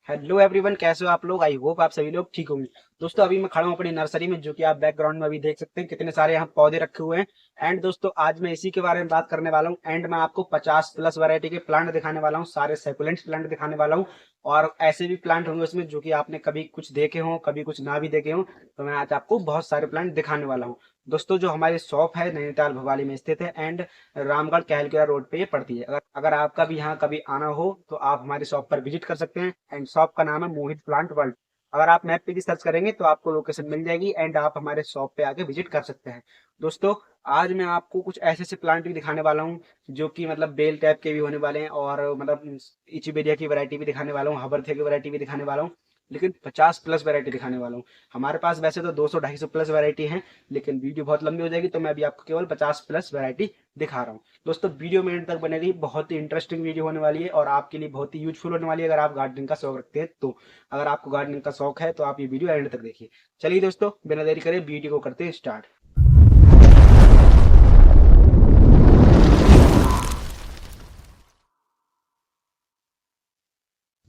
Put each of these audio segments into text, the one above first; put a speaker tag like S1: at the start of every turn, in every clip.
S1: Hello everyone, कैसे हो आप लोग। आई होप आप सभी लोग ठीक होंगे। दोस्तों अभी मैं खड़ा हूँ अपनी नर्सरी में, जो कि आप बैकग्राउंड में अभी देख सकते हैं कितने सारे यहाँ पौधे रखे हुए हैं। एंड दोस्तों आज मैं इसी के बारे में बात करने वाला हूँ। एंड मैं आपको 50+ वैरायटी के प्लांट दिखाने वाला हूँ, सारे सेकुलेंट्स प्लांट दिखाने वाला हूँ। और ऐसे भी प्लांट होंगे उसमें जो कि आपने कभी कुछ देखे हों, कभी कुछ ना भी देखे हों। तो मैं आज आपको बहुत सारे प्लांट दिखाने वाला हूँ। दोस्तों जो हमारी शॉप है नैनीताल भवाली में स्थित है, एंड रामगढ़ कहलकेरा रोड पे ये पड़ती है। अगर आपका भी यहाँ कभी आना हो तो आप हमारी शॉप पर विजिट कर सकते हैं। एंड शॉप का नाम है मोहित प्लांट वर्ल्ड। अगर आप मैप पे भी सर्च करेंगे तो आपको लोकेशन मिल जाएगी, एंड आप हमारे शॉप पे आके विजिट कर सकते हैं। दोस्तों आज मैं आपको कुछ ऐसे ऐसे प्लांट भी दिखाने वाला हूँ जो कि मतलब बेल टाइप के भी होने वाले हैं, और मतलब इचिबेरिया की वैरायटी भी दिखाने वाला हूँ, हबरथिया की वैरायटी भी दिखाने वाला हूँ। लेकिन 50+ वैरायटी दिखाने वाला हूँ। हमारे पास वैसे तो 200-250+ वैरायटी है, लेकिन वीडियो बहुत लंबी हो जाएगी, तो मैं अभी आपको केवल 50+ वैरायटी दिखा रहा हूँ। दोस्तों वीडियो में एंड तक बने रहिए, बहुत ही इंटरेस्टिंग वीडियो होने वाली है और आपके लिए बहुत ही यूजफुल होने वाली है अगर आप गार्डनिंग का शौक रखते हैं तो। अगर आपको गार्डनिंग का शौक है तो आप ये वीडियो एंड तक देखिए। चलिए दोस्तों बिना देरी करे वीडियो को करते हैं स्टार्ट।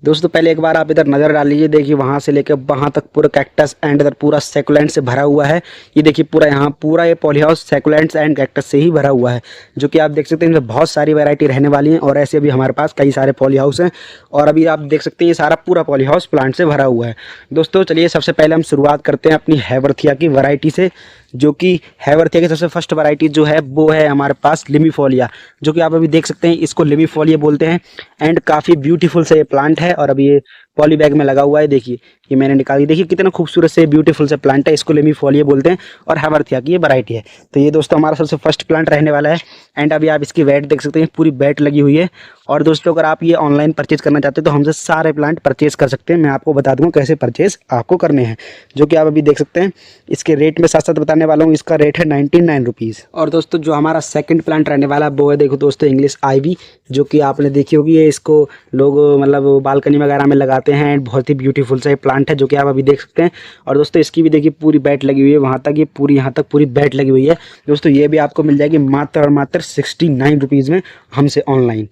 S1: दोस्तों पहले एक बार आप इधर नज़र डाल लीजिए, देखिए वहाँ से लेकर वहाँ तक पूरा कैक्टस एंड इधर पूरा सेकुलेंट से भरा हुआ है। ये देखिए पूरा यहाँ पूरा ये poly house succulents and cactus से ही भरा हुआ है, जो कि आप देख सकते हैं इनमें बहुत सारी वैरायटी रहने वाली हैं। और ऐसे अभी हमारे पास कई सारे पॉली हाउस हैं, और अभी आप देख सकते हैं ये सारा पूरा पॉली हाउस प्लांट से भरा हुआ है। दोस्तों चलिए सबसे पहले हम शुरुआत करते हैं अपनी हैवर्थिया की वैरायटी से, जो कि हैवर्थिया की सबसे फर्स्ट वैरायटी जो है वो है हमारे पास लिमीफोलिया, जो कि आप अभी देख सकते हैं इसको लिमीफोलिया बोलते हैं। एंड काफ़ी ब्यूटीफुल से ये प्लांट है, और अभी ये पॉली बैग में लगा हुआ है। देखिए ये मैंने निकाली, देखिए कितना खूबसूरत से ब्यूटीफुल से प्लांट है, इसको लिमीफोलिया बोलते हैं और हैवर्थिया की ये वैरायटी है। तो ये दोस्तों हमारा सबसे फर्स्ट प्लांट रहने वाला है। एंड अभी आप इसकी वेट देख सकते हैं, पूरी वेट लगी हुई है। और दोस्तों अगर आप ये ऑनलाइन परचेज करना चाहते हैं तो हमसे सारे प्लांट परचेज कर सकते हैं। मैं आपको बता दूंगा कैसे परचेज आपको करने हैं, जो कि आप अभी देख सकते हैं। इसके रेट में साथ साथ बताने वाला हूँ। इसका रेट है 99 रुपीज़। और दोस्तों जो हमारा सेकंड प्लांट रहने वाला है वो है, देखो दोस्तों, इंग्लिश आईवी, जो कि आपने देखी होगी। ये इसको लोग मतलब बालकनी वगैरह में लगाते हैं। एंड बहुत ही ब्यूटीफुल सा ये प्लांट है, जो कि आप अभी देख सकते हैं। और दोस्तों इसकी भी देखिए पूरी बैट लगी हुई है, वहाँ तक ये पूरी यहाँ तक पूरी बैट लगी हुई है। दोस्तों ये भी आपको मिल जाएगी मात्र और मात्र 69 रुपीज़ में हमसे ऑनलाइन।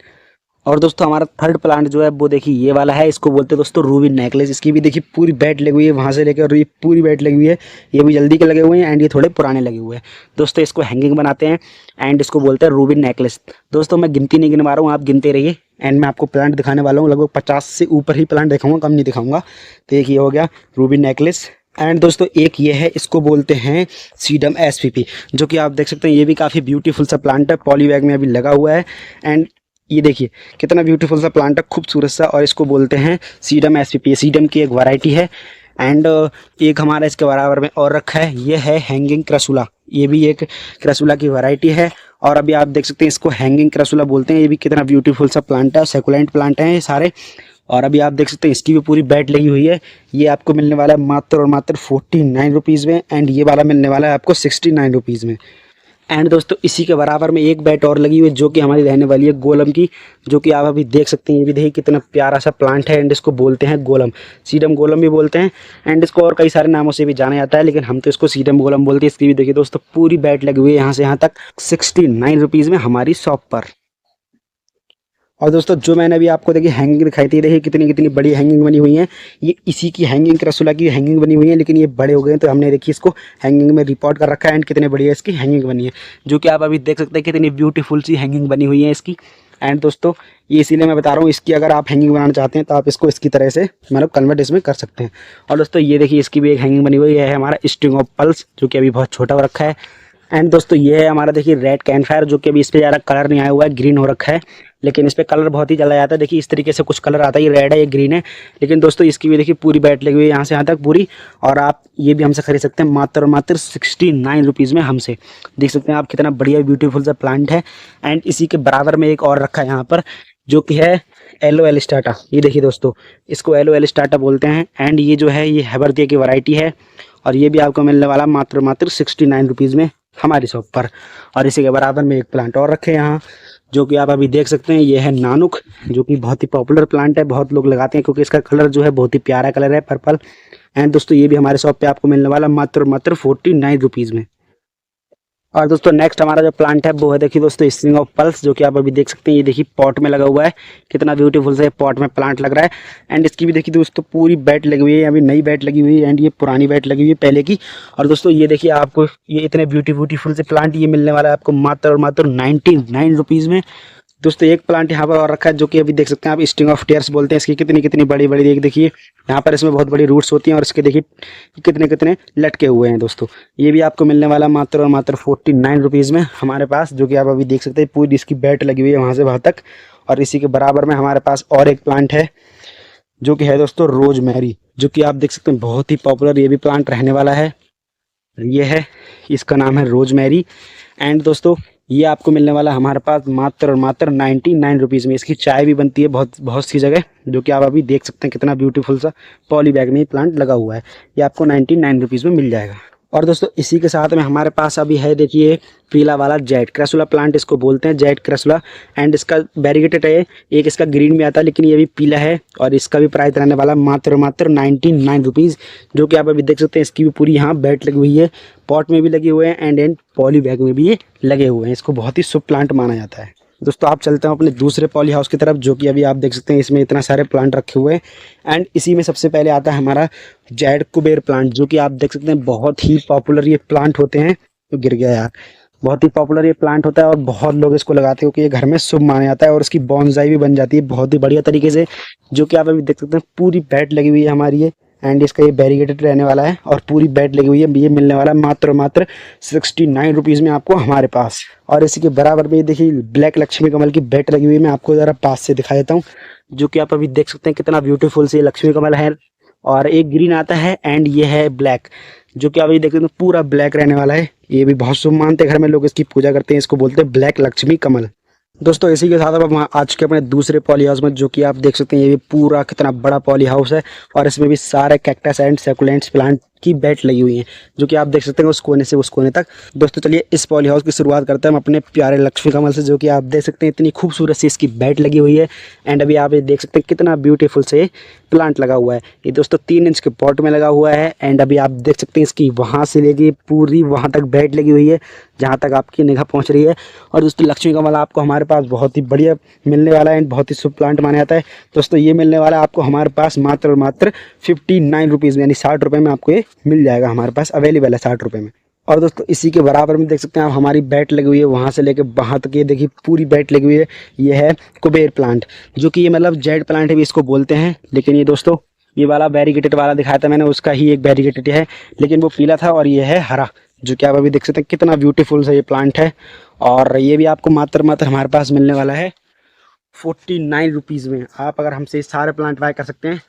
S1: और दोस्तों हमारा थर्ड प्लांट जो है वो देखिए ये वाला है, इसको बोलते हैं दोस्तों रूबी नेकलेस। इसकी भी देखिए पूरी बैट लगी हुई है, वहाँ से लेकर ये पूरी बैट लगी हुई है। ये भी जल्दी के लगे हुए हैं, एंड ये थोड़े पुराने लगे हुए हैं। दोस्तों इसको हैंगिंग बनाते हैं, एंड इसको बोलते हैं रूबी नेकलेस। दोस्तों मैं गिनती नहीं गिनवा रहा हूँ, आप गिनते रहिए। एंड मैं आपको प्लांट दिखाने वाला हूँ, लगभग 50 से ऊपर ही प्लांट दिखाऊंगा, कम नहीं दिखाऊंगा। तो एक ये हो गया रूबी नेकलेस। एंड दोस्तों एक ये है, इसको बोलते हैं सीडम एसपीपी, जो कि आप देख सकते हैं ये भी काफ़ी ब्यूटीफुल सा प्लांट है, पॉली बैग में अभी लगा हुआ है। एंड ये देखिए कितना ब्यूटीफुल सा प्लांट है, खूबसूरत सा। और इसको बोलते हैं सीडम एसपीपी, सीडम की एक वैरायटी है। एंड एक हमारा इसके बराबर में और रखा है, ये है हैंगिंग क्रसुला। ये भी एक क्रसुला की वैरायटी है, और अभी आप देख सकते हैं इसको हैंगिंग क्रसुला बोलते हैं। ये भी कितना ब्यूटीफुल सा प्लांट है, सेकुलेंट प्लांट हैं ये सारे। और अभी आप देख सकते हैं इसकी भी पूरी बैट लगी हुई है। ये आपको मिलने वाला है मात्र और मात्र 49 रुपीज़ में, एंड ये वाला मिलने वाला है आपको 69 रुपीज़ में। एंड दोस्तों इसी के बराबर में एक बैट और लगी हुई है, जो कि हमारी रहने वाली है गोलम की, जो कि आप अभी देख सकते हैं। ये भी देखिए कितना प्यारा सा प्लांट है, एंड इसको बोलते हैं गोलम, सीडम गोलम भी बोलते हैं। एंड इसको और कई सारे नामों से भी जाना जाता है, लेकिन हम तो इसको सीडम गोलम बोलते हैं। इसकी भी देखिए दोस्तों पूरी बैट लगी हुई है यहाँ से यहाँ तक, 69 रुपीज़ में हमारी शॉप पर। और दोस्तों जो मैंने अभी आपको देखिए हैंगिंग दिखाई थी, देखिए कितनी कितनी बड़ी हैंगिंग बनी हुई है। ये इसी की हैंगिंग, रसुल्ला की हैंगिंग बनी हुई है, लेकिन ये बड़े हो गए हैं तो हमने देखिए इसको हैंगिंग में रिपोर्ट कर रखा है। एंड कितने बढ़िया इसकी हैंगिंग बनी है, जो कि आप अभी देख सकते हैं कितनी ब्यूटीफुल सी हैंगिंग बनी हुई है इसकी। एंड दोस्तों ये इसीलिए मैं बता रहा हूँ, इसकी अगर आप हैंगिंग बनाना चाहते हैं तो आप इसको इसकी तरह से मतलब कन्वर्ट इसमें कर सकते हैं। और दोस्तों ये देखिए इसकी भी एक हैंगिंग बनी हुई है, हमारा स्ट्रिंग ऑफ पल्स, जो कि अभी बहुत छोटा हो रखा है। एंड दोस्तों ये है हमारा देखिए रेड कैनफायर, जो कि अभी इस पर ज़्यादा कलर नहीं आया हुआ है, ग्रीन हो रखा है, लेकिन इस पर कलर बहुत ही जल्दी आता है। देखिए इस तरीके से कुछ कलर आता है, ये रेड है ये ग्रीन है। लेकिन दोस्तों इसकी भी देखिए पूरी बैट लगी हुई है यहाँ से यहाँ तक पूरी। और आप ये भी हमसे खरीद सकते हैं मात्र और मात्र 69 रुपीज़ में हमसे। देख सकते हैं आप कितना बढ़िया ब्यूटीफुल सा प्लांट है। एंड इसी के बराबर में एक और रखा है यहाँ पर, जो कि है एलो एलिस्टाटा। ये देखिए दोस्तों इसको एलो एलिस्टाटा बोलते हैं। एंड ये जो है ये हैवर्थिया की वैरायटी है, और ये भी आपको मिलने वाला मात्र मात्र 69 रुपीज़ में हमारी शॉप पर। और इसी के बराबर में एक प्लांट और रखे हैं यहाँ, जो कि आप अभी देख सकते हैं। ये है नानुक, जो कि बहुत ही पॉपुलर प्लांट है, बहुत लोग लगाते हैं क्योंकि इसका कलर जो है बहुत ही प्यारा कलर है, पर्पल। एंड दोस्तों ये भी हमारे शॉप पे आपको मिलने वाला मात्र मात्र 49 रुपीज़ में। और दोस्तों नेक्स्ट हमारा जो प्लांट है वो है देखिए दोस्तों स्ट्रिंग ऑफ पल्स, जो कि आप अभी देख सकते हैं। ये देखिए पॉट में लगा हुआ है, कितना ब्यूटीफुल से पॉट में प्लांट लग रहा है। एंड इसकी भी देखिए दोस्तों पूरी बैट लगी हुई है, अभी नई बैट लगी हुई है एंड ये पुरानी बैट लगी हुई है पहले की। और दोस्तों ये देखिए आपको ये इतने ब्यूटीफुल से प्लांट ये मिलने वाला है आपको मात्र और मात्र 99 रुपीज़ में। दोस्तों एक प्लांट यहाँ पर और रखा है जो कि अभी देख सकते हैं आप, स्ट्रिंग ऑफ टीयर्स बोलते हैं इसकी। कितनी कितनी बड़ी बड़ी देखिए यहाँ पर इसमें बहुत बड़ी रूट्स होती हैं और इसके देखिए कितने कितने लटके हुए हैं दोस्तों। ये भी आपको मिलने वाला मात्र और मात्र 49 रुपीज़ में हमारे पास, जो कि आप अभी देख सकते हैं पूरी इसकी बैट लगी हुई है वहाँ से वहाँ तक। और इसी के बराबर में हमारे पास और एक प्लांट है जो कि है दोस्तों रोजमेरी, जो कि आप देख सकते हैं बहुत ही पॉपुलर ये भी प्लांट रहने वाला है। ये है, इसका नाम है रोजमेरी। एंड दोस्तों ये आपको मिलने वाला है हमारे पास मात्र और मात्र 99 रुपीज़ में। इसकी चाय भी बनती है बहुत बहुत सी जगह, जो कि आप अभी देख सकते हैं कितना ब्यूटीफुल सा पॉली बैग में प्लांट लगा हुआ है। ये आपको 99 रुपीज़ में मिल जाएगा। और दोस्तों इसी के साथ में हमारे पास अभी है देखिए पीला वाला जेड क्रेसुला प्लांट, इसको बोलते हैं जेड क्रेसुला। एंड इसका वेरीगेटेड है, एक इसका ग्रीन में आता है लेकिन ये भी पीला है। और इसका भी प्राइस रहने वाला मात्र और मात्र 99 रुपीज़, जो कि आप अभी देख सकते हैं। इसकी भी पूरी यहाँ बैट लगी हुई है, पॉट में भी लगे हुए हैं एंड पॉली बैग में भी ये लगे हुए हैं। इसको बहुत ही शुभ प्लांट माना जाता है। दोस्तों आप चलते हैं अपने दूसरे पॉली हाउस की तरफ, जो कि अभी आप देख सकते हैं इसमें इतना सारे प्लांट रखे हुए हैं। एंड इसी में सबसे पहले आता है हमारा जेड कुबेर प्लांट, जो कि आप देख सकते हैं बहुत ही पॉपुलर ये प्लांट होते हैं। तो गिर गया यार, बहुत ही पॉपुलर ये प्लांट होता है और बहुत लोग इसको लगाते हैं क्योंकि ये घर में शुभ माना जाता है। और इसकी बॉन्साई भी बन जाती है बहुत ही बढ़िया तरीके से, जो कि आप अभी देख सकते हैं पूरी बैट लगी हुई है हमारी ये। एंड इसका ये बैरिकेटेड रहने वाला है और पूरी बैट लगी हुई है। ये मिलने वाला है मात्र मात्र 69 रुपीज़ में आपको हमारे पास। और इसी के बराबर में देखिए ब्लैक लक्ष्मी कमल की बैट लगी हुई है। मैं आपको ज़रा पास से दिखा देता हूँ, जो कि आप अभी देख सकते हैं कितना ब्यूटीफुल से लक्ष्मी कमल है। और एक ग्रीन आता है एंड ये है ब्लैक, जो कि आप अभी देख सकते हैं पूरा ब्लैक रहने वाला है। ये भी बहुत शुभ मानते हैं, घर में लोग इसकी पूजा करते हैं। इसको बोलते हैं ब्लैक लक्ष्मी कमल। दोस्तों इसी के साथ अब हम आ चुके अपने दूसरे पॉली हाउस में, जो कि आप देख सकते हैं ये भी पूरा कितना बड़ा पॉली हाउस है। और इसमें भी सारे कैक्टस एंड सकुलेंट्स प्लांट की बैट लगी हुई हैं, जो कि आप देख सकते हैं उस कोने से उस कोने तक। दोस्तों चलिए इस पॉली हाउस की शुरुआत करते हैं हम अपने प्यारे लक्ष्मी कमल से, जो कि आप देख सकते हैं इतनी खूबसूरत सी इसकी बैट लगी हुई है। एंड अभी आप ये देख सकते हैं कितना ब्यूटीफुल से प्लांट लगा हुआ है। ये दोस्तों 3 इंच के पॉट में लगा हुआ है। एंड अभी आप देख सकते हैं इसकी वहाँ से लेके पूरी वहाँ तक बैट लगी हुई है जहाँ तक आपकी निगाह पहुँच रही है। और दोस्तों लक्ष्मी कमल आपको हमारे पास बहुत ही बढ़िया मिलने वाला है एंड बहुत ही शुभ प्लांट माना जाता है। दोस्तों ये मिलने वाला है आपको हमारे पास मात्र और मात्र 59 रुपीज़ में, यानी 60 रुपये में आपको ये मिल जाएगा। हमारे पास अवेलेबल है 60 रुपये में। और दोस्तों इसी के बराबर में देख सकते हैं आप हमारी बैट लगी हुई है वहाँ से लेकर वहाँ तक। ये देखिए पूरी बैट लगी हुई है। ये है कुबेर प्लांट, जो कि ये मतलब जेड प्लांट है भी इसको बोलते हैं। लेकिन ये दोस्तों ये वाला बैरिकेटेड वाला दिखाया था मैंने, उसका ही एक बैरिकेटेड है, लेकिन वो पीला था और ये है हरा, जो कि आप अभी देख सकते हैं कितना ब्यूटीफुल सा ये प्लांट है। और ये भी आपको मात्र मात्र हमारे पास मिलने वाला है 49 रुपीज़ में। आप अगर हमसे सारे प्लांट बाय कर सकते हैं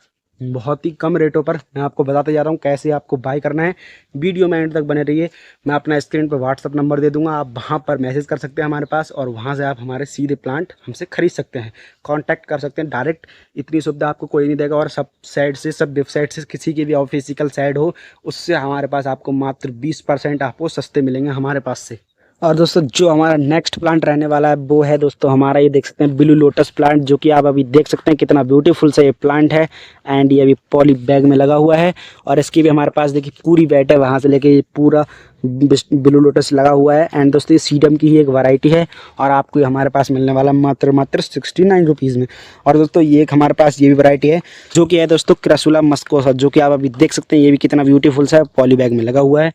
S1: बहुत ही कम रेटों पर। मैं आपको बताते जा रहा हूँ कैसे आपको बाय करना है। वीडियो में एंड तक बने रहिए। मैं अपना स्क्रीन पर व्हाट्सअप नंबर दे दूंगा, आप वहाँ पर मैसेज कर सकते हैं हमारे पास और वहाँ से आप हमारे सीधे प्लांट हमसे खरीद सकते हैं, कांटेक्ट कर सकते हैं डायरेक्ट। इतनी सुविधा आपको कोई नहीं देगा। और सब साइड से, सब वेबसाइट से, किसी की भी ऑफिशियल साइट हो उससे हमारे पास आपको मात्र 20% आपको सस्ते मिलेंगे हमारे पास से। और दोस्तों जो हमारा नेक्स्ट प्लांट रहने वाला है वो है दोस्तों हमारा, ये देख सकते हैं ब्लू लोटस प्लांट, जो कि आप अभी देख सकते हैं कितना ब्यूटीफुल सा ये प्लांट है। एंड ये अभी पॉली बैग में लगा हुआ है और इसकी भी हमारे पास देखिए पूरी बैट है, वहाँ से लेके ये पूरा ब्लू लोटस लगा हुआ है। एंड दोस्तों ये सीडम की ही एक वैरायटी है और आपको हमारे पास मिलने वाला मात्र मात्र 69 रुपीज़ में। और दोस्तों ये एक हमारे पास ये भी वैरायटी है, जो कि है दोस्तों क्रेसुला मस्कोसा, जो कि आप अभी देख सकते हैं ये भी कितना ब्यूटीफुल सा पॉली बैग में लगा हुआ है।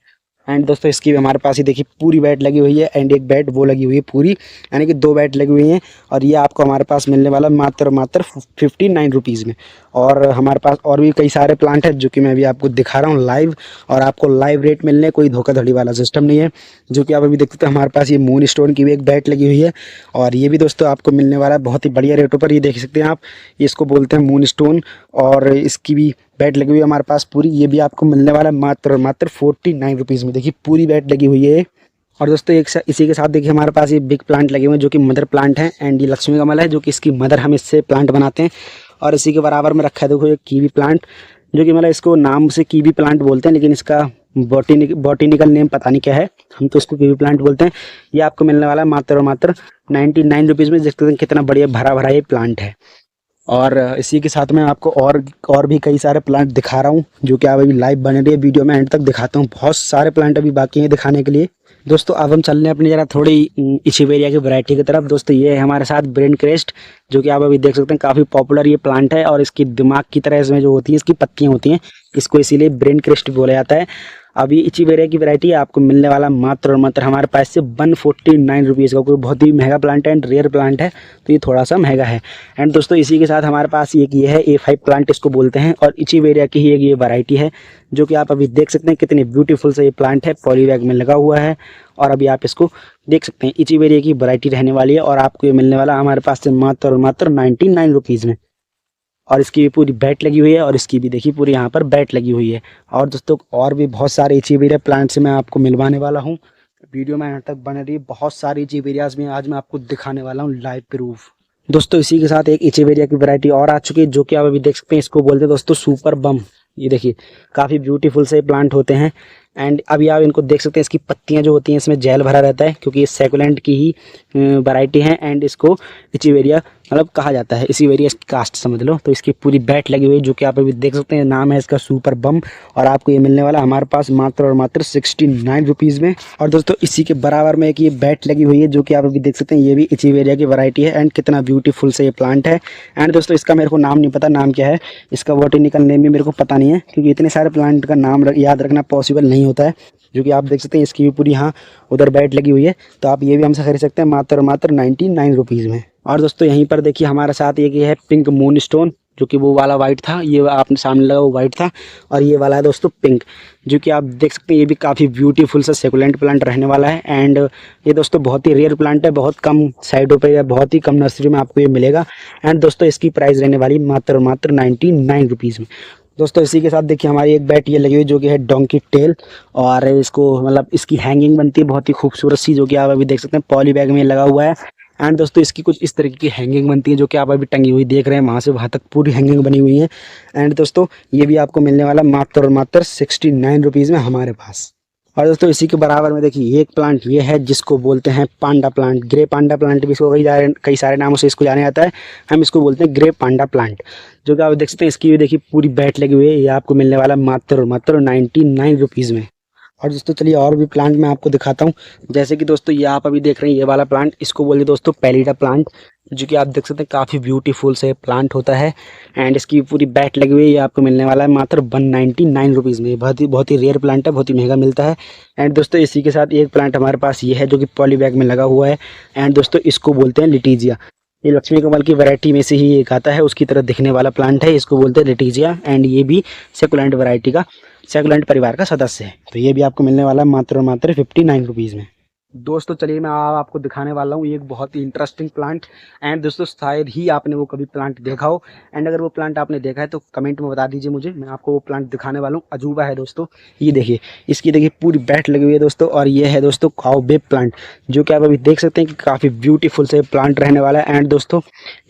S1: एंड दोस्तों इसकी भी हमारे पास ही देखिए पूरी बैट लगी हुई है एंड एक बैट वो लगी हुई है पूरी, यानी कि 2 बैट लगी हुई हैं। और ये आपको हमारे पास मिलने वाला मात्र मात्र 59 रुपीज़ में। और हमारे पास और भी कई सारे प्लांट हैं जो कि मैं अभी आपको दिखा रहा हूँ लाइव, और आपको लाइव रेट मिलने, कोई धोखाधड़ी वाला सिस्टम नहीं है। जो कि आप अभी देखते हैं हमारे पास ये मून स्टोन की भी एक बैट लगी हुई है और ये भी दोस्तों आपको मिलने वाला है बहुत ही बढ़िया रेटों पर। ये देख सकते हैं आप, इसको बोलते हैं मून स्टोन और इसकी भी बैट लगी हुई है हमारे पास पूरी। ये भी आपको मिलने वाला है मात्र मात्र 49 रुपीज़ में। देखिए पूरी बैट लगी हुई है। और दोस्तों इसी के साथ देखिए हमारे पास ये बिग प्लांट लगे हुए हैं जो कि मदर प्लांट हैं। एंड ये लक्ष्मी कमल है जो कि इसकी मदर हम इससे प्लांट बनाते हैं। और इसी के बराबर में रखा है देखो ये कीवी प्लांट, जो कि मतलब इसको नाम से कीवी प्लांट बोलते हैं, लेकिन इसका बॉटनिकल नेम पता नहीं क्या है, हम तो इसको कीवी प्लांट बोलते हैं। ये आपको मिलने वाला है मात्र और मात्र 99 रुपीज़ में। देखते हैं कितना बढ़िया भरा भरा ये प्लांट है। और इसी के साथ में आपको और भी कई सारे प्लांट दिखा रहा हूँ जो कि आप अभी लाइव बने रहिए, वीडियो में एंड तक दिखाता हूँ। बहुत सारे प्लांट अभी बाकी हैं दिखाने के लिए। दोस्तों अब हम चल रहे हैं अपनी जरा थोड़ी इचीवेरिया की वैरायटी की तरफ। दोस्तों ये है हमारे साथ ब्रेन क्रेस्ट, जो कि आप अभी देख सकते हैं काफ़ी पॉपुलर ये प्लांट है, और इसकी दिमाग की तरह इसमें जो होती है इसकी पत्तियां होती हैं, इसको इसीलिए ब्रेन क्रेस्ट बोला जाता है। अभी इचीवेरिया की वैरायटी आपको मिलने वाला मात्र और मात्र हमारे पास से 149 रुपीज़ का। कोई बहुत ही महंगा प्लांट है एंड रेयर प्लांट है, तो ये थोड़ा सा महंगा है। एंड दोस्तों इसी के साथ हमारे पास एक ये है A5 प्लांट, इसको बोलते हैं, और इचीवेरिया की ही एक ये वैरायटी है, जो कि आप अभी देख सकते हैं कितनी ब्यूटीफुल सा ये प्लांट है, पॉली बैग में लगा हुआ है। और अभी आप इसको देख सकते हैं, इचीवेरिया की वैरायटी रहने वाली है, और आपको ये मिलने वाला हमारे पास से मात्र और मात्र 99 रुपीज़ में। और इसकी भी पूरी बैट लगी हुई है, और इसकी भी देखिए पूरी यहाँ पर बैट लगी हुई है। और दोस्तों और भी बहुत सारे इचीवेरिया प्लांट्स मैं आपको मिलवाने वाला हूँ, वीडियो में यहाँ तक बने रही। बहुत सारी इचीवेरियाज में आज मैं आपको दिखाने वाला हूँ लाइव प्रूफ। दोस्तों इसी के साथ एक इचीवेरिया की वैरायटी और आ चुकी है, जो कि आप अभी देख सकते हैं, इसको बोलते हैं दोस्तों सुपर बम। ये देखिए काफ़ी ब्यूटीफुल से प्लांट होते हैं, एंड अभी आप इनको देख सकते हैं, इसकी पत्तियां जो होती हैं इसमें जेल भरा रहता है, क्योंकि ये सैकुलेंट की ही वैरायटी है, एंड इसको इचीवेरिया मतलब कहा जाता है, इचीवेरिया कास्ट समझ लो। तो इसकी पूरी बैट लगी हुई है, जो कि आप अभी देख सकते हैं, नाम है इसका सुपर बम, और आपको ये मिलने वाला हमारे पास मात्र और मात्र 69 रुपीज़ में। और दोस्तों इसी के बराबर में एक ये बैट लगी हुई है, जो कि आप अभी देख सकते हैं, ये भी इचीवेरिया की वैरायटी है, एंड कितना ब्यूटीफुल से ये प्लांट है। एंड दोस्तों इसका मेरे को नाम नहीं पता, नाम क्या है इसका, बॉटनिकल नेम भी मेरे को पता नहीं है, क्योंकि इतने सारे प्लांट का नाम याद रखना पॉसिबल नहीं होता है। जो कि आप देख सकते हैं, इसकी भी पूरी यहाँ उधर बैट लगी हुई है, तो आप ये भी हमसे खरीद सकते हैं मात्र मात्र 99 रुपीज़ में। और दोस्तों यहीं पर देखिए हमारे साथ एक ये है पिंक मून स्टोन, जो कि वो वाला वाइट था, ये आपने सामने लगा वो वाइट था, और ये वाला है दोस्तों पिंक, जो कि आप देख सकते हैं, ये भी काफ़ी ब्यूटीफुल सा सेकुलेंट प्लांट रहने वाला है। एंड ये दोस्तों बहुत ही रेयर प्लांट है, बहुत कम साइडों पे या बहुत ही कम नर्सरी में आपको ये मिलेगा। एंड दोस्तों इसकी प्राइस रहने वाली मात्र मात्र 99 रुपीज़ में। दोस्तों इसी के साथ देखिए हमारी एक बैट ये लगी हुई, जो कि है डोंकी टेल, और इसको मतलब इसकी हैंगिंग बनती है बहुत ही खूबसूरत सी, जो कि आप अभी देख सकते हैं पॉली बैग में लगा हुआ है। एंड दोस्तों इसकी कुछ इस तरीके की हैंगिंग बनती है, जो कि आप अभी टंगी हुई देख रहे हैं, वहाँ से वहाँ तक पूरी हैंगिंग बनी हुई है। एंड दोस्तों ये भी आपको मिलने वाला मात्र और मात्र 69 रुपीज़ में हमारे पास। और दोस्तों इसी के बराबर में देखिए एक प्लांट ये है, जिसको बोलते हैं पांडा प्लांट, ग्रे पांडा प्लांट भी इसको कई सारे नामों से इसको जाना जाता है, हम इसको बोलते हैं ग्रे पांडा प्लांट, जो कि आप देख सकते हैं, इसकी भी देखिए पूरी बैट लगी हुई है। ये आपको मिलने वाला मात्र और मात्र 99 रुपीज़ में। और दोस्तों चलिए और भी प्लांट मैं आपको दिखाता हूँ, जैसे कि दोस्तों ये आप अभी देख रहे हैं ये वाला प्लांट, इसको बोलिए दोस्तों पैलिडा प्लांट, जो कि आप देख सकते हैं काफ़ी ब्यूटीफुल से प्लांट होता है, एंड इसकी पूरी बैट लगी हुई है। ये आपको मिलने वाला है मात्र 199 रुपीज़ में। बहुत ही रेयर प्लांट है, बहुत ही महंगा मिलता है। एंड दोस्तों इसी के साथ एक प्लांट हमारे पास ये है, जो कि पॉली बैग में लगा हुआ है, एंड दोस्तों इसको बोलते हैं लिटीजिया। ये लक्ष्मी कमल की वैरायटी में से ही एक आता है, उसकी तरह दिखने वाला प्लांट है, इसको बोलते हैं लिटीजिया, एंड ये भी सेकुलेंट वैरायटी का, सेकुलेंट परिवार का सदस्य है। तो ये भी आपको मिलने वाला है मात्र और मात्र 59 रुपीज़ में। दोस्तों चलिए मैं आपको दिखाने वाला हूँ एक बहुत ही इंटरेस्टिंग प्लांट, एंड दोस्तों शायद ही आपने वो कभी प्लांट देखा हो, एंड अगर वो प्लांट आपने देखा है तो कमेंट में बता दीजिए मुझे, मैं आपको वो प्लांट दिखाने वाला हूँ। अजूबा है दोस्तों, ये देखिए इसकी देखिए पूरी बैट लगी हुई है दोस्तों, और ये है दोस्तों काउबेब प्लांट, जो कि आप अभी देख सकते हैं कि काफ़ी ब्यूटीफुल से प्लांट रहने वाला है। एंड दोस्तों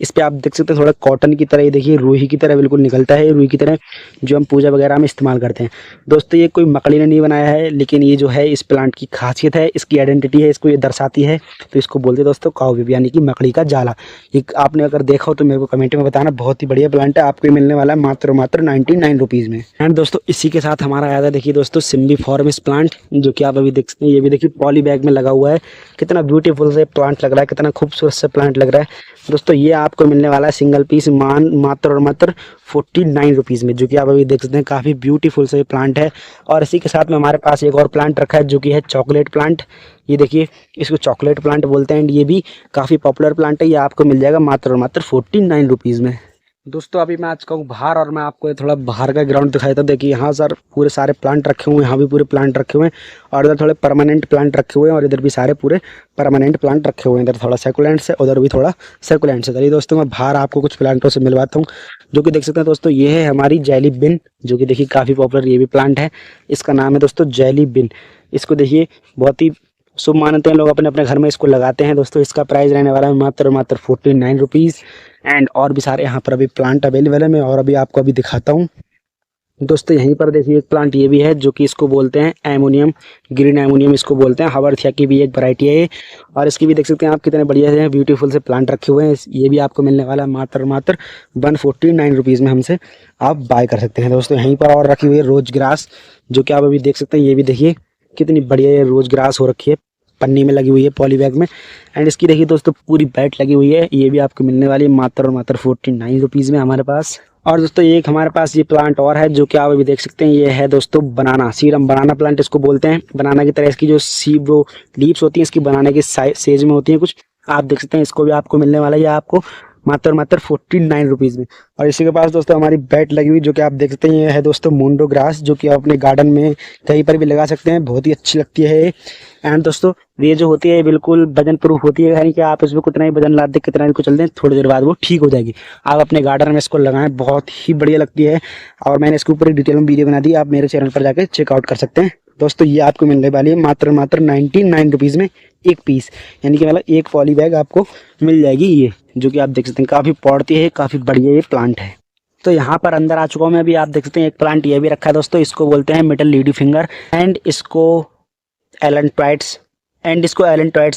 S1: इस पर आप देख सकते हैं थोड़ा कॉटन की तरह, ये देखिए रूही की तरह बिल्कुल निकलता है, रूही की तरह जो हम पूजा वगैरह में इस्तेमाल करते हैं। दोस्तों ये कोई मकड़ी ने नहीं बनाया है, लेकिन ये जो है इस प्लांट की खासियत है, इसकी आइडेंटिटी है, इसको ये दर्शाती है, तो इसको बोलते हैं दोस्तों काउबेब, यानी कि मकड़ी का जाला। एक आपने अगर देखा हो तो मेरे को कमेंट में बताना, बहुत ही बढ़िया प्लांट है, आपको मिलने वाला है मात्र मात्र 99 रुपीज़ में। एंड दोस्तों इसी के साथ हमारा आया था देखिए दोस्तों सिम्बिफॉर्मिस प्लांट, जो कि आप अभी देख सकते हैं, ये भी देखिए पॉली बैग में लगा हुआ है, कितना ब्यूटीफुल से प्लांट लग रहा है, कितना खूबसूरत से प्लांट लग रहा है। दोस्तों ये आपको मिलने वाला है सिंगल पीस मात्र और मात्र 49 रुपीज़ में, जो कि आप अभी देख सकते हैं काफ़ी ब्यूटीफुल से प्लांट है। और इसी के साथ में हमारे पास एक और प्लांट रखा है, जो कि है चॉकलेट प्लांट। ये देखिए इसको चॉकलेट प्लांट बोलते हैं, एंड ये भी काफ़ी पॉपुलर प्लांट है। ये आपको मिल जाएगा मात्र और मात्र 49 रुपीज़ में। दोस्तों अभी मैं आ चुका हूँ बाहर, और मैं आपको थोड़ा बाहर का ग्राउंड दिखाया था। देखिए यहाँ सर पूरे सारे प्लांट रखे हुए हैं, यहाँ भी पूरे प्लांट रखे हुए हैं, और इधर थोड़े परमानेंट प्लांट रखे हुए हैं, और इधर भी सारे पूरे परमानेंट प्लांट रखे हुए हैं। इधर थोड़ा सेकुलेंट्स है, उधर भी थोड़ा सेकुलेंट्स है। चलिए दोस्तों मैं बाहर आपको कुछ प्लांटों से मिलवाता हूँ, जो कि देख सकते हैं दोस्तों, ये है हमारी जेली बिन, जो कि देखिए काफ़ी पॉपुलर ये भी प्लांट है। इसका नाम है दोस्तों जेली बिन। इसको देखिए बहुत ही शुभ मानते हैं लोग, अपने अपने घर में इसको लगाते हैं। दोस्तों इसका प्राइस रहने वाला है मात्र मात्र 49 रुपीज़। एंड और भी सारे यहाँ पर अभी प्लांट अवेलेबल है, मैं और अभी आपको अभी दिखाता हूँ। दोस्तों यहीं पर देखिए एक प्लांट ये भी है, जो कि इसको बोलते हैं एमोनियम, ग्रीन एमोनियम इसको बोलते हैं, हवर्थिया की भी एक वैरायटी है ये। और इसकी भी देख सकते हैं आप कितने बढ़िया हैं ब्यूटीफुल से प्लांट रखे हुए हैं। ये भी आपको मिलने वाला है मात्र मात्र 149 रुपीज़ में, हमसे आप बाय कर सकते हैं। दोस्तों यहीं पर और रखी हुई है रोज ग्रास, जो कि आप अभी देख सकते हैं, ये भी देखिए कितनी बढ़िया ये रोज ग्रास हो रखी है, पन्नी में लगी हुई है पॉली बैग में। एंड इसकी देखिए दोस्तों पूरी बैट लगी हुई है, ये भी आपको मिलने वाली है मात्र और मात्र 49 रुपीज़ में हमारे पास। और दोस्तों एक हमारे पास ये प्लांट और है जो कि आप अभी देख सकते हैं, ये है दोस्तों बनाना सीरम, बनाना प्लांट इसको बोलते हैं। बनाना की तरह इसकी जो वो लीव्स होती हैं इसकी बनाने की सेज में होती हैं कुछ, आप देख सकते हैं। इसको भी आपको मिलने वाला है आपको मात्र मात्र 49 रुपीज़ में। और इसी के पास दोस्तों हमारी बैट लगी हुई जो कि आप देख सकते हैं, ये है दोस्तों मुंडो ग्रास, जो कि आप अपने गार्डन में कहीं पर भी लगा सकते हैं, बहुत ही अच्छी लगती है। एंड दोस्तों ये जो होती है बिल्कुल वजन प्रूफ होती है, यानी कि आप इसमें कितना ही वजन लाद दें, कितना भी कुचल दें, थोड़ी देर बाद वो ठीक हो जाएगी। आप अपने गार्डन में इसको लगाएं, बहुत ही बढ़िया लगती है। और मैंने इसके ऊपर डिटेल में वीडियो बना दी, आप मेरे चैनल पर जाकर चेकआउट कर सकते हैं। दोस्तों ये आपको मिलने वाली है मात्र मात्र 99 रुपीज़ में एक पीस, यानी कि मतलब एक पॉली बैग आपको मिल जाएगी ये, जो कि आप देख सकते हैं काफ़ी पौड़ती है, काफ़ी बढ़िया ये प्लांट है। तो यहाँ पर अंदर आ चुका हूँ मैं अभी, आप देख सकते हैं एक प्लांट ये भी रखा है दोस्तों, इसको बोलते हैं मिडल लेडी फिंगर एंड इसको एलेंट्राइट्स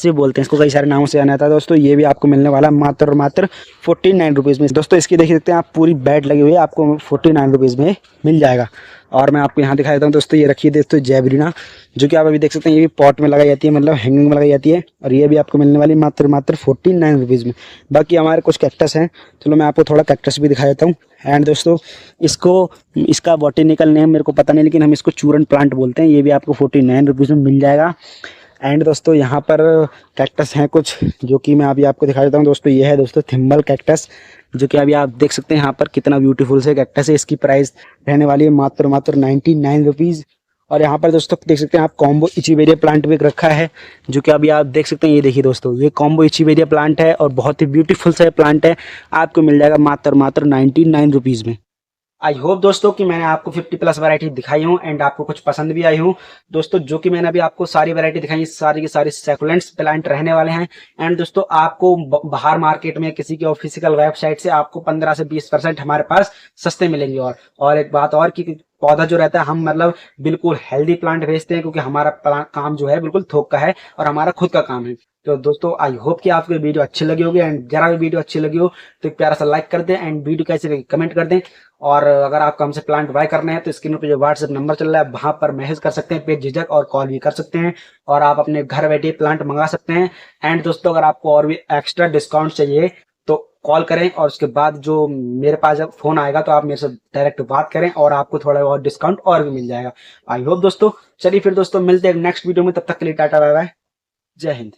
S1: भी बोलते हैं, इसको कई सारे नामों से जाना जाता है दोस्तों। ये भी आपको मिलने वाला मात्र मात्र 49 रुपीज़ में। दोस्तों इसकी देख सकते हैं आप, पूरी बैट लगी हुई है, आपको 49 रुपीज़ में मिल जाएगा। और मैं आपको यहाँ दिखा देता हूँ दोस्तों, ये रखिए दोस्तों जैबरीना, जो कि आप अभी देख सकते हैं, ये भी पॉट में लगाई जाती है, मतलब हैंगिंग में लगाई जाती है। और ये भी आपको मिलने वाली मात्र मात्र 49 रुपीज़ में। बाकी हमारे कुछ कैक्टस हैं, चलो मैं आपको थोड़ा कैक्टस भी दिखा देता हूँ। एंड दोस्तों इसका बॉटेनिकल नेम मेरे को पता नहीं, लेकिन हम इसको चूरन प्लांट बोलते हैं। ये भी आपको 49 रुपीज़ में मिल जाएगा। एंड दोस्तों यहाँ पर कैक्टस हैं कुछ, जो कि मैं अभी आपको दिखा देता हूँ दोस्तों। ये है दोस्तों थिम्बल कैक्टस, जो कि अभी आप देख सकते हैं यहाँ पर कितना ब्यूटीफुल से कैक्टस है। इसकी प्राइस रहने वाली है मात्र मात्र 99 रुपीज़। और यहाँ पर दोस्तों देख सकते हैं आप कॉम्बो इचीवेरिया प्लांट भी रखा है, जो कि अभी आप देख सकते हैं। ये देखिए दोस्तों, ये कॉम्बो इचीवेरिया प्लांट है और बहुत ही ब्यूटीफुल सा प्लांट है, आपको मिल जाएगा मात्र मात्र 99 रुपीज़ में। आई होप दोस्तों कि मैंने आपको 50+ वैरायटी दिखाई हूँ एंड आपको कुछ पसंद भी आई हूँ दोस्तों। जो कि मैंने अभी आपको सारी वैरायटी दिखाई, सारी की सारी सैकुलेंट्स प्लांट रहने वाले हैं। एंड दोस्तों आपको बाहर मार्केट में किसी की ऑफिशियल वेबसाइट से आपको 15 से 20% हमारे पास सस्ते मिलेंगे। और एक बात और कि पौधा जो रहता है, हम मतलब बिल्कुल हेल्दी प्लांट भेजते हैं, क्योंकि हमारा काम जो है बिल्कुल थोक का है और हमारा खुद का काम है। तो दोस्तों आई होप कि आपको वीडियो अच्छी लगी होगी। एंड जरा भी वीडियो अच्छी लगी हो तो एक प्यारा सा लाइक कर दें एंड वीडियो कैसे लगी कमेंट कर दें। और अगर आपको हमसे प्लांट बाय करने हैं तो स्क्रीन पे जो व्हाट्सएप नंबर चल रहा है वहां पर मैसेज कर सकते हैं बेझिझक, और कॉल भी कर सकते हैं, और आप अपने घर बैठे प्लांट मंगा सकते हैं। एंड दोस्तों अगर आपको और भी एक्स्ट्रा डिस्काउंट चाहिए तो कॉल करें, और उसके बाद जो मेरे पास जब फोन आएगा तो आप मेरे से डायरेक्ट बात करें और आपको थोड़ा बहुत डिस्काउंट और भी मिल जाएगा। आई होप दोस्तों, चलिए फिर दोस्तों मिलते हैं नेक्स्ट वीडियो में, तब तक के लिए टाटा बाय बाय, जय हिंद।